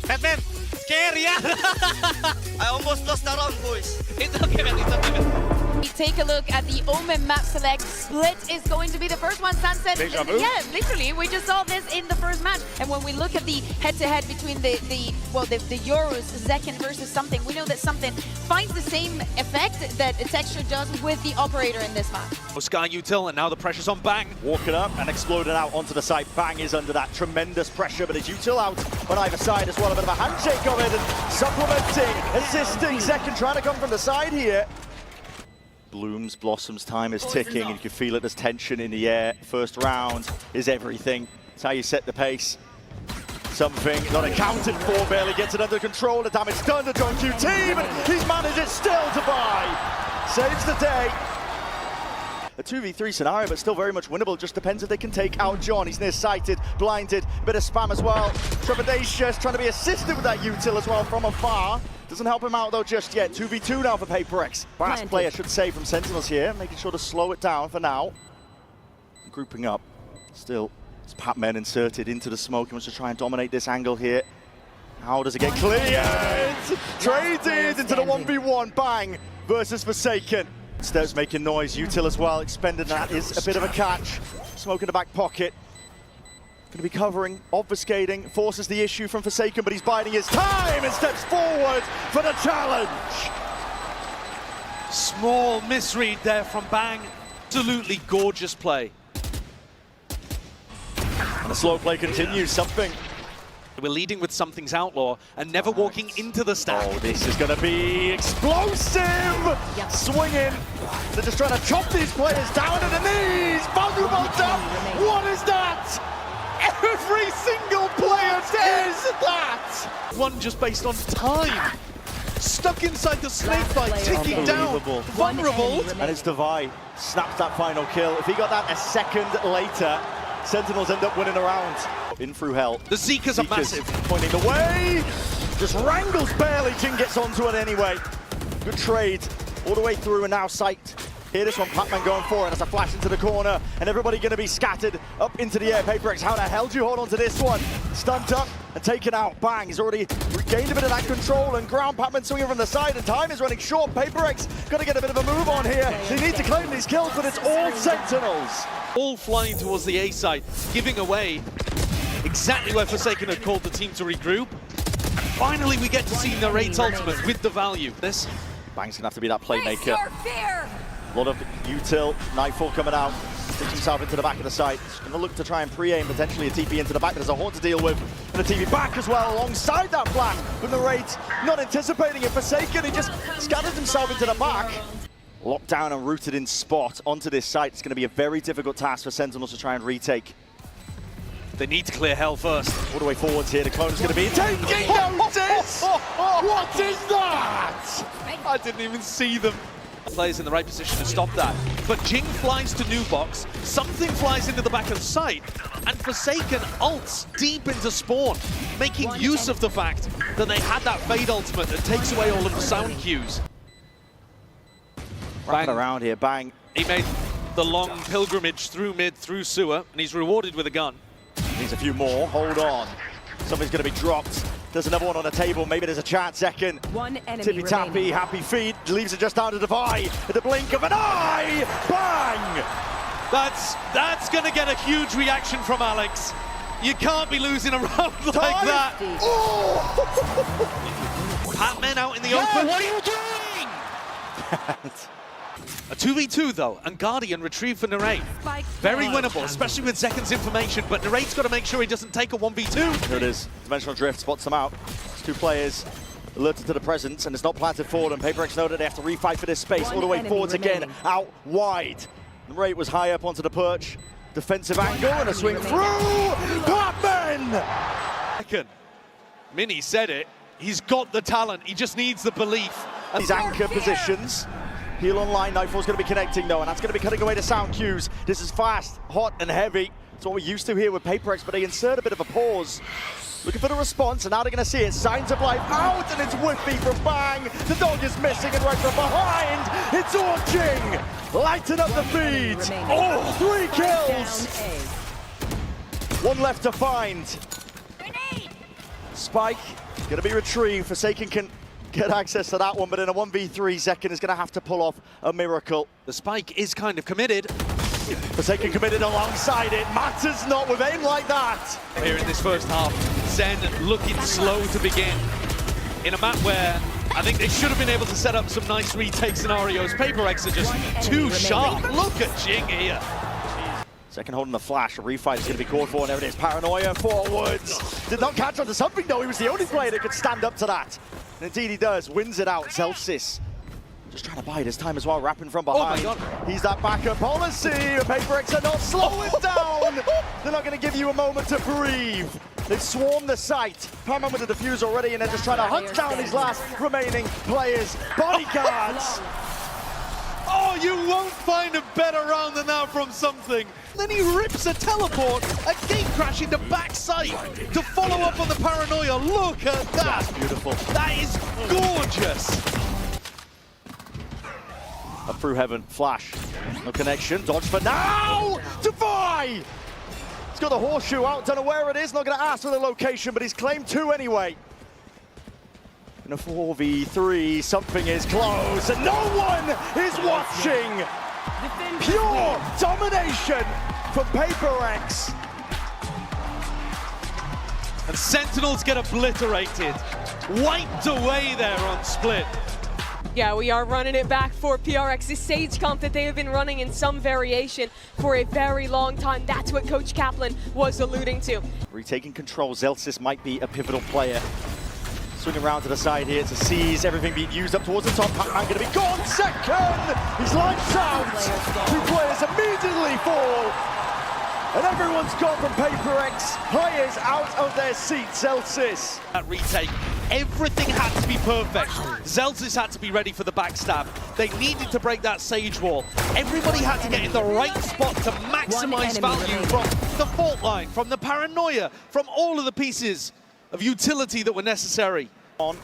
Batman, scary, I almost lost that round, boys. It's okay, man. It's okay, man. Take a look at the Omen map select. Split is going to be the first one. Sunset. Deja vu. Yeah, literally, we just saw this in the first match. And when we look at the head-to-head between the Euros, Zekken versus Something, we know that Something finds the same effect that Texture does with the operator in this map. Sky Util, and now the pressure's on Bang. Walking up and exploding out onto the side. Bang is under that tremendous pressure, but it's Util out on either side as well. A bit of a handshake of it and supplementing, assisting. Zekken trying to come from the side here. Blooms, Blossoms, time is ticking, and you can feel it. There's tension in the air. First round is everything. It's how you set the pace. Something not accounted for, barely gets it under control. The damage done to John Q team, and he's managed it still to buy. Saves the day. A 2v3 scenario, but still very much winnable. Just depends if they can take out John. He's nearsighted, blinded, bit of spam as well. Trepidatious trying to be assisted with that util as well from afar. Doesn't help him out though just yet. 2v2 now for PRX. Fast play, I should say, from Sentinels here, making sure to slow it down for now. Grouping up. Still, it's Patman inserted into the smoke. He wants to try and dominate this angle here. How does it get cleared? Traded into the 1v1. Bang versus Forsaken. Steps making noise. Util as well. Expended, that is a bit of a catch. Smoke in the back pocket. Going to be covering, obfuscating, forces the issue from Forsaken, but he's biding his time and steps forward for the challenge. Small misread there from Bang. Absolutely gorgeous play. And the slow play continues. Something. We're leading with Something's Outlaw and never walking into the stack. Oh, this is going to be explosive! Yep. Swinging. They're just trying to chop these players down to the knees. Vulnerable dump. What is that? Every single player does that! One just based on time. Stuck inside the snake bite, ticking down. Vulnerable. And it's Divide. Snaps that final kill. If he got that a second later, Sentinels end up winning the round. In through hell. The Zekas are massive. Pointing the way. Just wrangles barely. Jin gets onto it anyway. Good trade. All the way through and now sight. Here this one, Patman going for it as a flash into the corner, and everybody going to be scattered up into the air. PRX, how the hell do you hold on to this one? Stunned up and taken out. Bang, he's already regained a bit of that control, and ground Patman swinging from the side, and time is running short. PRX got to get a bit of a move on here. They need to claim these kills, but it's all Sentinels. All flying towards the A side, giving away exactly where Forsaken had called the team to regroup. And finally we get to see Narrate's ultimate with the value. This Bang's gonna have to be that playmaker. A lot of util, Nightfall coming out, sticks himself into the back of the site. He's gonna look to try and pre-aim potentially a TP into the back, but there's a Horn to deal with, and a TP back as well alongside that flash. With Narrate not anticipating it, Forsaken, he just scatters himself into the back. Locked down and rooted in spot onto this site. It's gonna be a very difficult task for Sentinels to try and retake. they need to clear hell first. All the way forwards here, the clone is gonna be taking notice! What is that? I didn't even see them. Players in the right position to stop that. But Jinggg flies to new box, Something flies into the back of sight, and Forsaken ults deep into spawn, making use of the fact that they had that Fade ultimate that takes away all of the sound cues. Bang around here, Bang. He made the long pilgrimage through mid, through sewer, and he's rewarded with a gun. Needs a few more, hold on. Something's gonna be dropped. There's another one on the table, maybe there's a chance. Second. One enemy Tippy-tappy, remaining. happy feet, leaves it just down to Divide. At the blink of an eye, Bang! That's gonna get a huge reaction from Alex. You can't be losing a round like that. Oh! Patman out in the open. What are you doing? A 2v2 though, and Guardian retrieved for Narrate. Very winnable, especially with Zekken's information, but Narrate's got to make sure he doesn't take a 1v2. Here it is, Dimensional Drift spots them out. It's two players alerted to the presence, and it's not planted for them. PRX know that they have to refight for this space, all the way forwards again, out wide. Narrate was high up onto the perch. Defensive angle and a swing through, Patman! Second, Mini said it, he's got the talent, he just needs the belief. These anchor positions. Heal online, Nightfall's going to be connecting though, and that's going to be cutting away the sound cues. This is fast, hot, and heavy. It's what we're used to here with PRX, but they insert a bit of a pause. Looking for the response, and now they're going to see it. Signs of life out, and it's whiffy from Bang. The dog is missing, and right from behind, it's all Jinggg. Lighten up the feed. Oh, 3 kills. One left to find. Spike gonna be retrieved. Forsaken can get access to that one, but in a 1v3, Zekken is gonna have to pull off a miracle. The spike is kind of committed. Forsaken committed alongside it. Matters not with aim like that. Here in this first half, Zen looking slow to begin. In a map where I think they should have been able to set up some nice retake scenarios. PRX are just too sharp. Look at Jinggg here. Zekken holding the flash. A refight is going to be called for, and there it is. Paranoia forwards. Did not catch onto something, though. He was the only player that could stand up to that. And indeed he does. Wins it out. Zelsis just trying to bide his time as well, wrapping from behind. Oh my God. He's that backup policy. PRX are not slowing down. They're not going to give you a moment to breathe. They've swarmed the site. Paramount with the defuse already, and they're just trying to hunt down these last remaining players. Bodyguards. Oh, you won't find a better round than that from something. Then he rips a teleport, a gate crash into backside to follow up on the paranoia. Look at that. That's beautiful. That is gorgeous. Up through heaven, flash. No connection, dodge for now! Defy! He's got the horseshoe out, don't know where it is, not gonna ask for the location, but he's claimed 2 anyway. In a 4v3, something is close, and no one is watching! Pure domination from PRX. And Sentinels get obliterated. Wiped away there on split. Yeah, we are running it back for PRX. This Sage comp that they have been running in some variation for a very long time. That's what Coach Kaplan was alluding to. Retaking control, Zelsis might be a pivotal player. Swinging around to the side here to seize everything being used up towards the top. Pac-Man gonna be gone. Second! He's lights out. 2 players immediately fall. And everyone's gone from PRX. Players out of their seats, Zelsis. That retake, everything had to be perfect. Zelsis had to be ready for the backstab. They needed to break that Sage wall. Everybody had to get in the right spot to maximize value from the fault line, from the paranoia, from all of the pieces of utility that were necessary. On,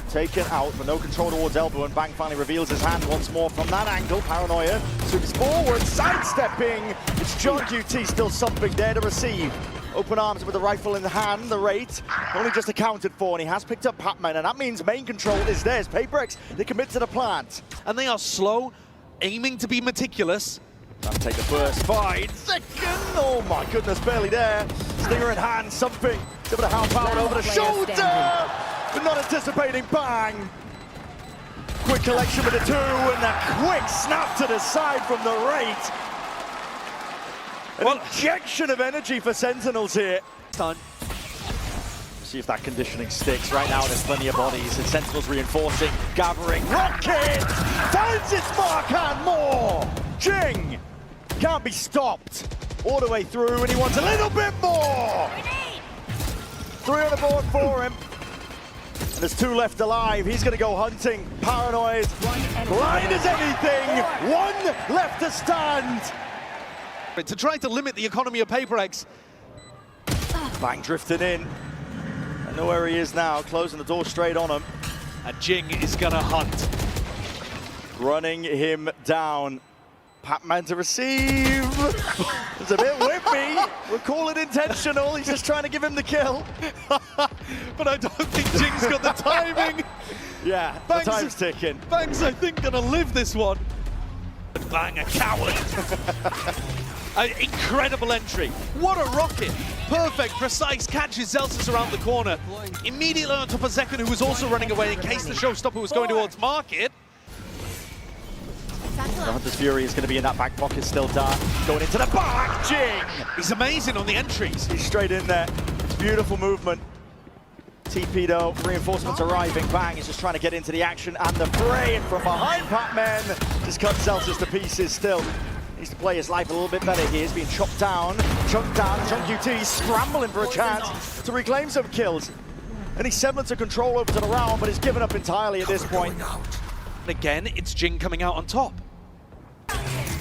taken out, but no control towards elbow, and Bang finally reveals his hand once more from that angle. Paranoia swings forward, sidestepping. It's John QT, still something there to receive. Open arms with the rifle in the hand, the rate only just accounted for, and he has picked up Pac-Man, and that means main control is theirs. PRX, they commit to the plant. And they are slow, aiming to be meticulous. Time to take the first fight. Second, oh my goodness, barely there. Stinger in hand, something. Able to help out over the shoulder, but not anticipating Bang. Quick collection with the 2, and a quick snap to the side from the rate. An injection of energy for Sentinels here. Done. See if that conditioning sticks. Right now there's plenty of bodies, and Sentinels reinforcing, gathering. Rocket finds its mark and more. Jinggg can't be stopped. All the way through, and he wants a little bit more. 3 on the board for him. And there's 2 left alive. He's going to go hunting. Paranoid. Blind as anything. 1 left to stand. To try to limit the economy of PRX. Bang drifting in. I know where he is now. Closing the door straight on him. And Jinggg is going to hunt. Running him down. Pac-Man to receive. It's a bit whippy. We'll call it intentional. He's just trying to give him the kill. But I don't think Jingg's got the timing. Yeah, the time's ticking. Bang's, I think, gonna live this one. Bang, a coward. An incredible entry. What a rocket. Perfect, precise catches Zelsis around the corner. Immediately on top of Zekken, who was also running away in case the showstopper was going towards Market. The Hunter's Fury is going to be in that back pocket still, dark. Going into the back, Jinggg! He's amazing on the entries. He's straight in there. It's beautiful movement. TP though, reinforcements arriving. Bang is just trying to get into the action and the fray, and from behind Pac-Man just cuts Zelsis to pieces still. Needs to play his life a little bit better here. He's being chopped down, chunked down. John QT scrambling for a chance to reclaim some kills. Any semblance of control over to the round, but he's given up entirely at this point. And again, it's Jinggg coming out on top.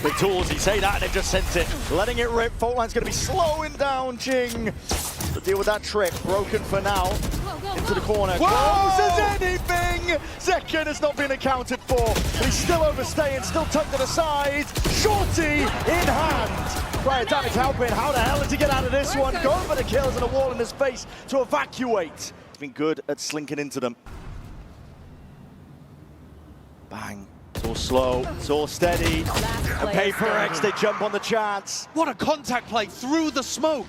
Big tools, you say that, and they've just sent it. Letting it rip. Fault line's going to be slowing down Jinggg to deal with that trip. Broken for now. Into the corner. Close as anything! Zekken has not been accounted for, but he's still overstaying, still tucked to the side. Shorty in hand. Player damage helping. How the hell did he get out of this one? Going for the kills and a wall in his face to evacuate. He's been good at slinking into them. Bang. It's all slow, it's all steady. And PRX, they jump on the chance. What a contact play through the smoke.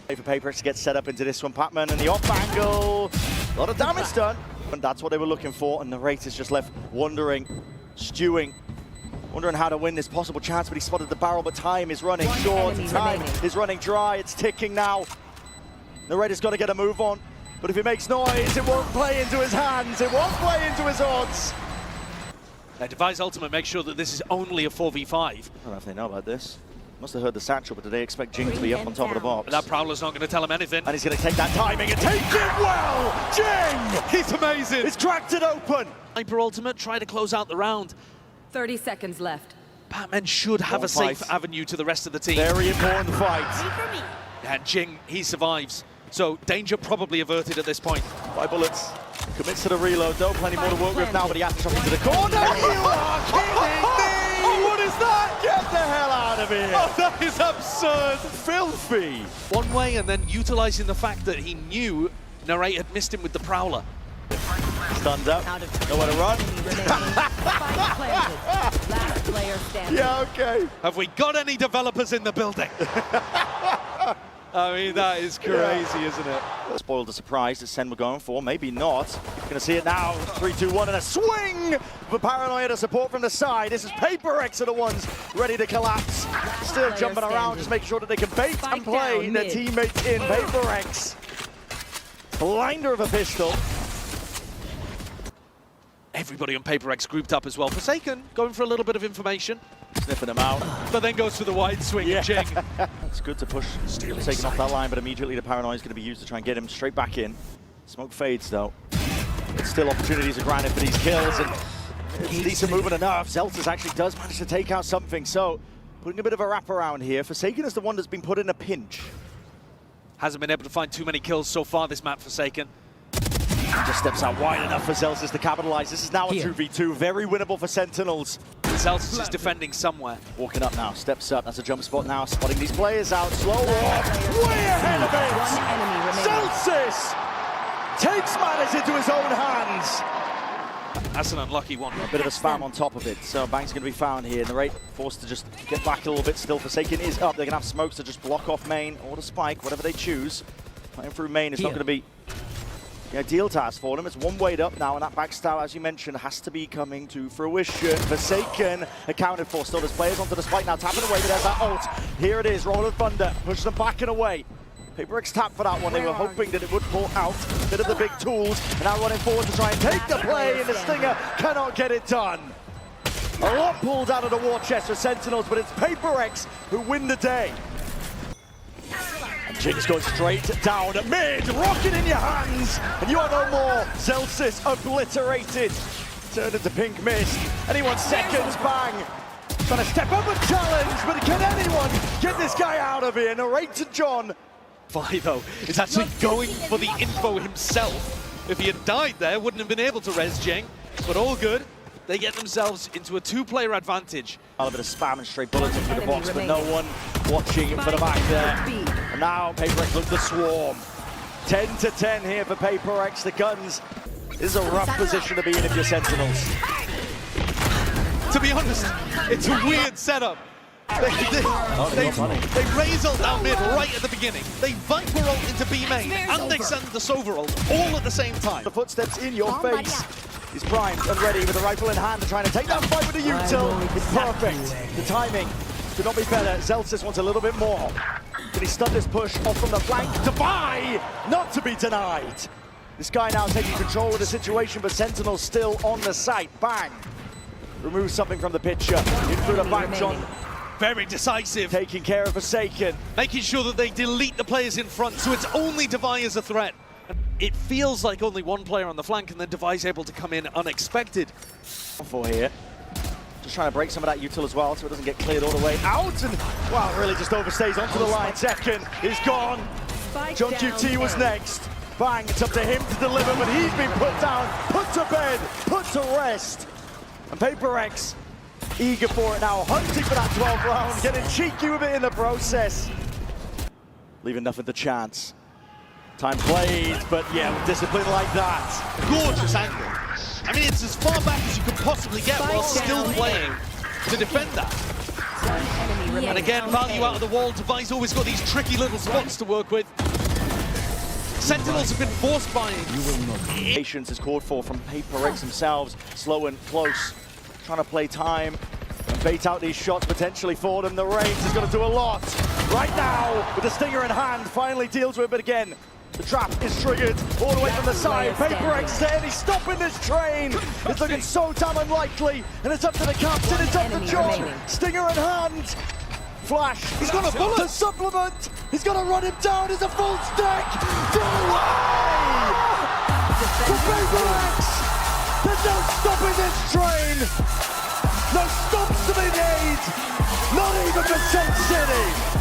For PRX to get set up into this one. Patman and the off angle. A lot of damage done. And that's what they were looking for. And the Wraith is just left wondering, stewing, wondering how to win this possible chance. But he spotted the barrel, but time is running short. Time is running dry. It's ticking now. The Wraith has got to get a move on. But if he makes noise, it won't play into his hands. It won't play into his odds. Now, Device Ultimate makes sure that this is only a 4v5. I don't know if they know about this. Must have heard the satchel, but do they expect Jinggg to be up on top of the box? But that Prowler's not going to tell him anything. And he's going to take that timing and take it well! Jinggg! He's amazing! He's cracked it open! Hyper Ultimate, try to close out the round. 30 seconds left. Batman should have a safe avenue to the rest of the team. Very important fight. And Jinggg, he survives. So danger probably averted at this point. 5 bullets. Commits to the reload, though. Plenty more to work with now, but he has to drop into the corner. You are kidding me! Oh, what is that? Get the hell out of here! Oh, that is absurd! Filthy! One way, and then utilizing the fact that he knew Narrate had missed him with the Prowler. Stunned up. Nowhere to run. Last player standing. Yeah, okay. Have we got any developers in the building? I mean, that is crazy, isn't it? Spoiled the surprise that SEN were going for. Maybe not. Gonna see it now. 3-2-1 and a swing for Paranoia to support from the side. This is PRX are the ones ready to collapse. Still jumping around, just making sure that they can bait and play their teammates in. PRX. Blinder of a pistol. Everybody on PRX grouped up as well. Forsaken going for a little bit of information. Sniffing them out. But then goes for the wide swing of Jinggg. It's good to push Forsaken off that line, but immediately the Paranoia is going to be used to try and get him straight back in. Smoke fades though. It's still opportunities are granted for these kills, and it's decent movement enough. Zeltas actually does manage to take out something, so putting a bit of a wraparound here. Forsaken is the one that's been put in a pinch. Hasn't been able to find too many kills so far this map, Forsaken. Just steps out wide enough for Zeltas to capitalize. This is now a 2v2, very winnable for Sentinels. Zeltas is defending somewhere. Walking up now, steps up. That's a jump spot now, spotting these players out. Slow walk, way ahead of it! Zeltas takes matters into his own hands. That's an unlucky one. A bit of a spam on top of it, so Bang's going to be found here. And the Wraith forced to just get back a little bit still. Forsaken is up. They're going to have smokes to just block off main or the spike, whatever they choose. Playing through main is not going to be the ideal task for them. It's one weight up now, and that backstab, as you mentioned, has to be coming to fruition. Forsaken accounted for. Still, there's players onto the spike now, tapping away, but there's that ult. Here it is, Roll of Thunder, pushes them back and away. PRX tapped for that one. They were hoping that it would pull out a bit of the big tools, and now running forward to try and take the play, and the Stinger cannot get it done. A lot pulled out of the war chest for Sentinels, but it's PRX who win the day. And Jingg's going straight down mid, rocket in your hands, and you are no more. Zelsis obliterated, turned into pink mist. Anyone seconds, Bang. Trying to step up and challenge, but can anyone get this guy out of here? Narrate to John. Though, is actually going for the info himself. If he had died there, wouldn't have been able to res Jinggg, but all good. They get themselves into a 2-player advantage. A bit of spam and straight bullets into the box, but no one watching for the back there. And now PRX look to swarm. 10-10 here for PRX. The guns. This is a rough position to be in if you're Sentinels. To be honest, it's a weird setup. They raise ult down mid right at the beginning. They Viper ult into B main, and they send the Sova ult all at the same time. The footsteps in your face. He's primed and ready with a rifle in hand, trying to take that fight with the util. It's perfect. The timing could not be better. Zelsis wants a little bit more. Can he stun this push off from the flank? Defy! Not to be denied. This guy now taking control of the situation, but Sentinel's still on the site. Bang! Removes something from the picture. In through the back, John. Very decisive. Taking care of Forsaken. Making sure that they delete the players in front, so it's only Devi as a threat. It feels like only one player on the flank, and then Devi's able to come in unexpected. For here. Just trying to break some of that util as well, so it doesn't get cleared all the way out. And, wow, really just overstays onto the line. Second is gone. John QT was next. Bang, it's up to him to deliver, but he's been put down, put to bed, put to rest. And PRX eager for it now, hunting for that 12th round, getting cheeky with it in the process. Leaving nothing to chance. Time played, but yeah, with discipline like that. Gorgeous angle. I mean, it's as far back as you could possibly get while still playing to defend that. And again, value out of the wall. Device always got these tricky little spots to work with. Sentinels have been forced by him. Patience is called for from PRX themselves. Slow and close, trying to play time and bait out these shots potentially for them. The range is going to do a lot. Right now, with the stinger in hand, finally deals with it, but again, the trap is triggered all the way from the side. PRX is there, and he's stopping this train. It's looking so damn unlikely, and it's up to the captain, it's up to John. Stinger in hand. Flash, he's got a bullet. The supplement, he's going to run him down. It's a full stack. Throw away! For PRX, there's no stopping this train. No stops to be made. Not even for Sen City.